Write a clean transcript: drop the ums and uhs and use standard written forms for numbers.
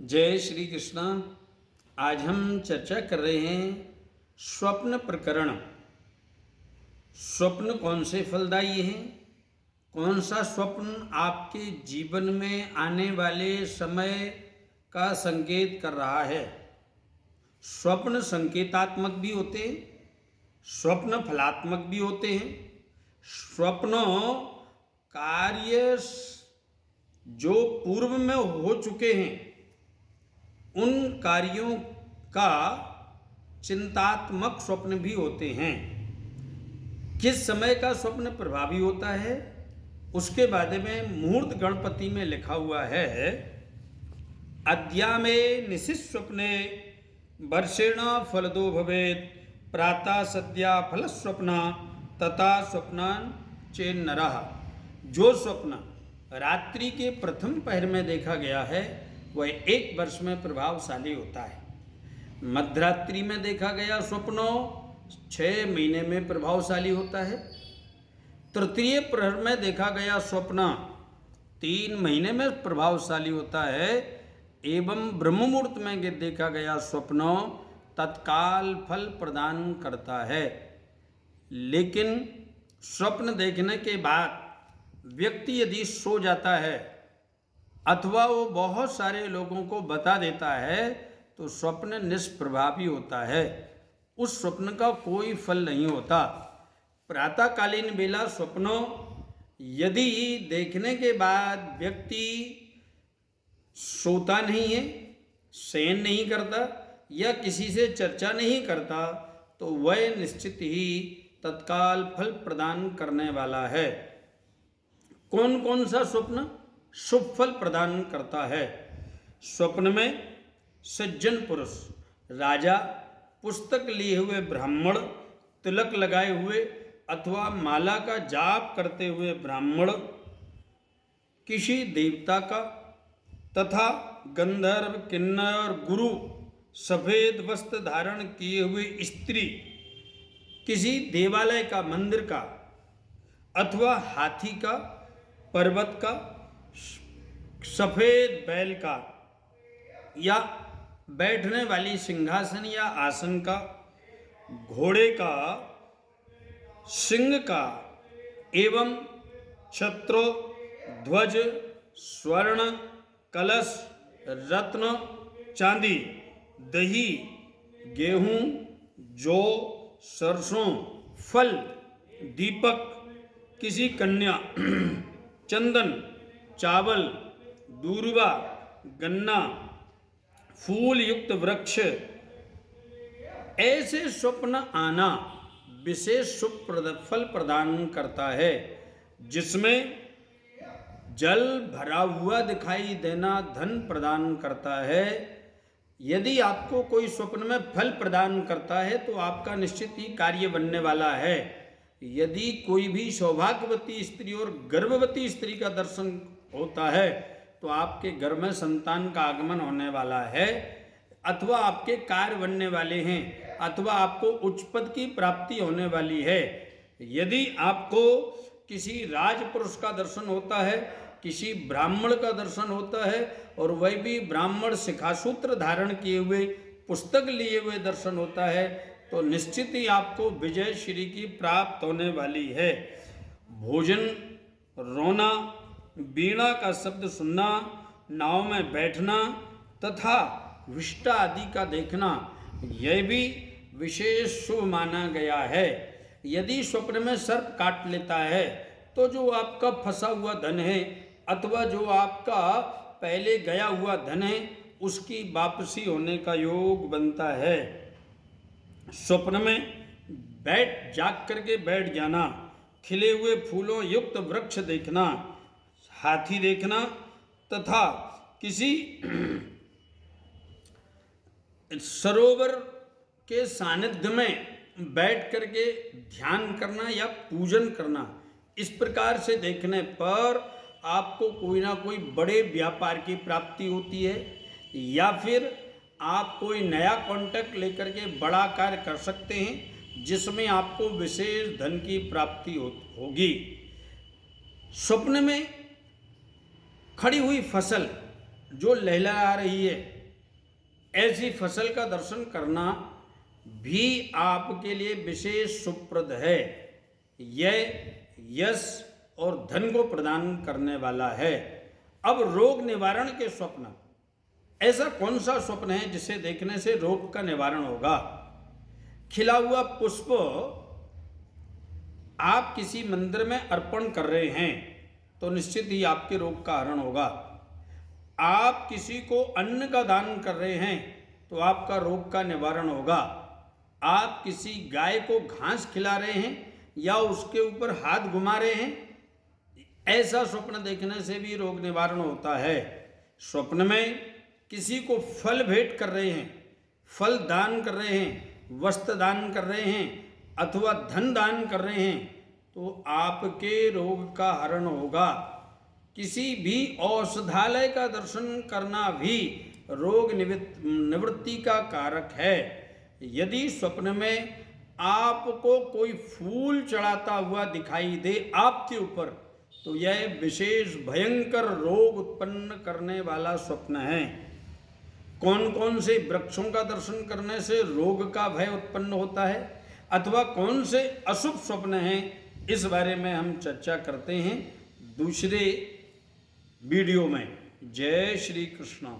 जय श्री कृष्णा। आज हम चर्चा कर रहे हैं स्वप्न प्रकरण। स्वप्न कौन से फलदायी हैं, कौन सा स्वप्न आपके जीवन में आने वाले समय का संकेत कर रहा है। स्वप्न संकेतात्मक भी होते हैं, स्वप्न फलात्मक भी होते हैं। स्वप्नों कार्य जो पूर्व में हो चुके हैं उन कार्यों का चिंतात्मक स्वप्न भी होते हैं। किस समय का स्वप्न प्रभावी होता है उसके बारे में मूर्त गणपति में लिखा हुआ है। अद्या में निशित स्वप्ने वर्षेण फलदो भवेत् प्रातः सद्या फल स्वप्ना तथा स्वप्नान चेन्नरः। जो स्वप्न रात्रि के प्रथम पहर में देखा गया है वह 1 वर्ष में प्रभावशाली होता है। मध्यरात्रि में देखा गया स्वप्न 6 महीने में प्रभावशाली होता है। तृतीय प्रहर में देखा गया स्वप्न 3 महीने में प्रभावशाली होता है एवं ब्रह्म मुहूर्त में देखा गया स्वप्न तत्काल फल प्रदान करता है। लेकिन स्वप्न देखने के बाद व्यक्ति यदि सो जाता है अथवा वो बहुत सारे लोगों को बता देता है तो स्वप्न निष्प्रभावी होता है, उस स्वप्न का कोई फल नहीं होता। प्रातःकालीन बेला स्वप्नों यदि देखने के बाद व्यक्ति सोता नहीं है, शयन नहीं करता या किसी से चर्चा नहीं करता तो वह निश्चित ही तत्काल फल प्रदान करने वाला है। कौन कौन सा स्वप्न शुभ फल प्रदान करता है? स्वप्न में सज्जन पुरुष, राजा, पुस्तक लिए हुए ब्राह्मण, तिलक लगाए हुए अथवा माला का जाप करते हुए ब्राह्मण, किसी देवता का तथा गंधर्व, किन्नर, गुरु, सफेद वस्त्र धारण किए हुए स्त्री, किसी देवालय का, मंदिर का अथवा हाथी का, पर्वत का, सफेद बैल का या बैठने वाली सिंहासन या आसन का, घोड़े का, सिंह का एवं छत्र, ध्वज, स्वर्ण, कलश, रत्न, चांदी, दही, गेहूं, जौ, सरसों, फल, दीपक, किसी कन्या, चंदन, चावल, दूर्वा, गन्ना, फूल युक्त वृक्ष, ऐसे स्वप्न आना विशेष शुभ फल प्रदान करता है। जिसमें जल भरा हुआ दिखाई देना धन प्रदान करता है। यदि आपको कोई स्वप्न में फल प्रदान करता है तो आपका निश्चित ही कार्य बनने वाला है। यदि कोई भी सौभाग्यवती स्त्री और गर्भवती स्त्री का दर्शन होता है तो आपके घर में संतान का आगमन होने वाला है अथवा आपके कार्य बनने वाले हैं अथवा आपको उच्च पद की प्राप्ति होने वाली है। यदि आपको किसी राजपुरुष का दर्शन होता है, किसी ब्राह्मण का दर्शन होता है और वह भी ब्राह्मण शिखासूत्र धारण किए हुए, पुस्तक लिए हुए दर्शन होता है तो निश्चित ही आपको विजय श्री की प्राप्त होने वाली है। भोजन, रोना, वीणा का शब्द सुनना, नाव में बैठना तथा विष्टा आदि का देखना यह भी विशेष शुभ माना गया है। यदि स्वप्न में सर्प काट लेता है तो जो आपका फंसा हुआ धन है अथवा जो आपका पहले गया हुआ धन है उसकी वापसी होने का योग बनता है। स्वप्न में जाग करके बैठ जाना, खिले हुए फूलों युक्त वृक्ष देखना, हाथी देखना तथा किसी सरोवर के सानिध्य में बैठ करके ध्यान करना या पूजन करना, इस प्रकार से देखने पर आपको कोई ना कोई बड़े व्यापार की प्राप्ति होती है या फिर आप कोई नया कॉन्ट्रैक्ट लेकर के बड़ा कार्य कर सकते हैं जिसमें आपको विशेष धन की प्राप्ति होगी। स्वप्न में खड़ी हुई फसल जो लहलहा रही है, ऐसी फसल का दर्शन करना भी आपके लिए विशेष सुप्रद है। यह यश और धन को प्रदान करने वाला है। अब रोग निवारण के स्वप्न। ऐसा कौन सा स्वप्न है जिसे देखने से रोग का निवारण होगा? खिला हुआ पुष्प आप किसी मंदिर में अर्पण कर रहे हैं तो निश्चित ही आपके रोग का हरण होगा। आप किसी को अन्न का दान कर रहे हैं तो आपका रोग का निवारण होगा। आप किसी गाय को घास खिला रहे हैं या उसके ऊपर हाथ घुमा रहे हैं, ऐसा स्वप्न देखने से भी रोग निवारण होता है। स्वप्न में किसी को फल भेंट कर रहे हैं, फल दान कर रहे हैं, वस्त्र दान कर रहे हैं अथवा धन दान कर रहे हैं तो आपके रोग का हरण होगा। किसी भी औषधालय का दर्शन करना भी रोग निवृत्ति का कारक है। यदि स्वप्न में आपको कोई फूल चढ़ाता हुआ दिखाई दे आपके ऊपर तो यह विशेष भयंकर रोग उत्पन्न करने वाला स्वप्न है। कौन कौन से वृक्षों का दर्शन करने से रोग का भय उत्पन्न होता है अथवा कौन से अशुभ स्वप्न हैं, इस बारे में हम चर्चा करते हैं दूसरे वीडियो में। जय श्री कृष्ण।